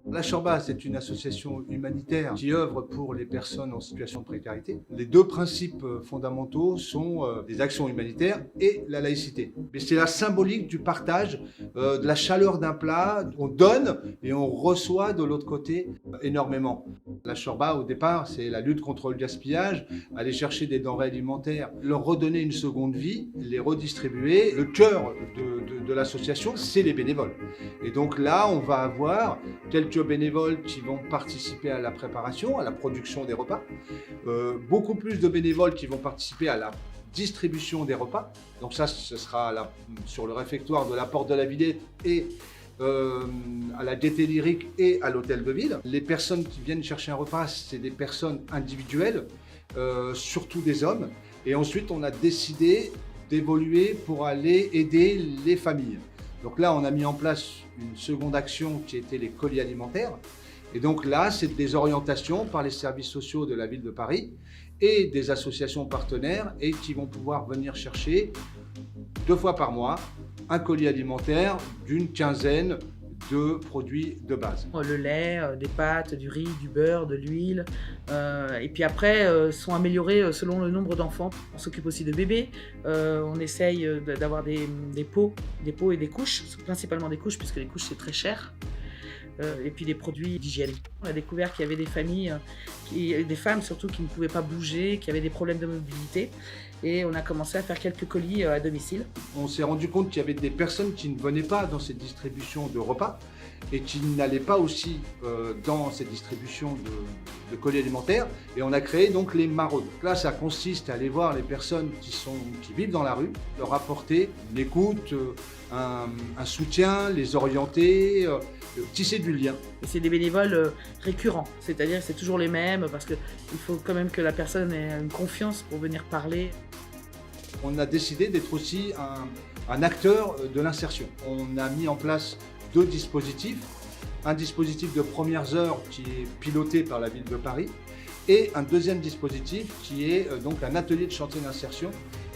La Shorba, c'est une association humanitaire qui œuvre pour les personnes en situation de précarité. Les deux principes fondamentaux sont les actions humanitaires et la laïcité. Mais c'est la symbolique du partage, de la chaleur d'un plat. On donne et on reçoit de l'autre côté énormément. La Shorba, au départ, c'est la lutte contre le gaspillage, aller chercher des denrées alimentaires, leur redonner une seconde vie, les redistribuer. Le cœur de l'association, c'est les bénévoles. Et donc là, on va avoir quelques bénévoles qui vont participer à la préparation, à la production des repas, beaucoup plus de bénévoles qui vont participer à la distribution des repas. Donc ça, ce sera sur le réfectoire de la Porte de la Villette et à la Gaîté Lyrique et à l'Hôtel de Ville. Les personnes qui viennent chercher un repas, c'est des personnes individuelles, surtout des hommes. Et ensuite, on a décidé d'évoluer pour aller aider les familles. Donc là, on a mis en place une seconde action qui était les colis alimentaires. Et donc là, c'est des orientations par les services sociaux de la ville de Paris et des associations partenaires et qui vont pouvoir venir chercher 2 fois par mois un colis alimentaire d'une quinzaine de produits de base. Le lait, des pâtes, du riz, du beurre, de l'huile. Et puis après, sont améliorés selon le nombre d'enfants. On s'occupe aussi de bébés. On essaye d'avoir des pots et des couches, principalement des couches, puisque les couches c'est très cher. Et puis des produits d'hygiène. On a découvert qu'il y avait des familles, des femmes surtout, qui ne pouvaient pas bouger, qui avaient des problèmes de mobilité. Et on a commencé à faire quelques colis à domicile. On s'est rendu compte qu'il y avait des personnes qui ne venaient pas dans cette distribution de repas et qui n'allaient pas aussi dans cette distribution de colis alimentaires. Et on a créé donc les maraudes. Là, ça consiste à aller voir les personnes qui vivent dans la rue, leur apporter une écoute, un soutien, les orienter, tisser du lien. Et c'est des bénévoles récurrents, c'est-à-dire que c'est toujours les mêmes parce qu'il faut quand même que la personne ait une confiance pour venir parler. On a décidé d'être aussi un acteur de l'insertion. On a mis en place 2 dispositifs. Un dispositif de premières heures qui est piloté par la ville de Paris et un deuxième dispositif qui est donc un atelier de chantier d'insertion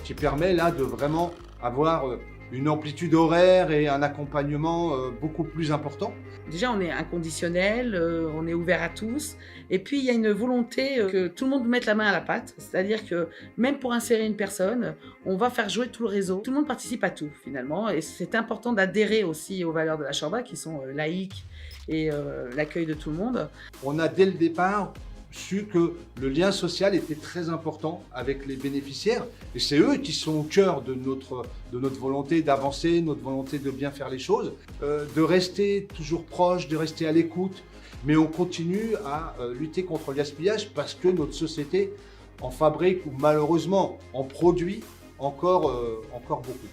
qui permet là de vraiment avoir une amplitude horaire et un accompagnement beaucoup plus important. Déjà, on est inconditionnel, on est ouvert à tous. Et puis, il y a une volonté que tout le monde mette la main à la pâte. C'est-à-dire que même pour insérer une personne, on va faire jouer tout le réseau. Tout le monde participe à tout, finalement. Et c'est important d'adhérer aussi aux valeurs de la Shorba, qui sont laïques et l'accueil de tout le monde. On a, dès le départ, su que le lien social était très important avec les bénéficiaires et c'est eux qui sont au cœur de notre volonté d'avancer, notre volonté de bien faire les choses, de rester toujours proche, de rester à l'écoute, mais on continue à lutter contre le gaspillage parce que notre société en fabrique ou malheureusement en produit encore beaucoup.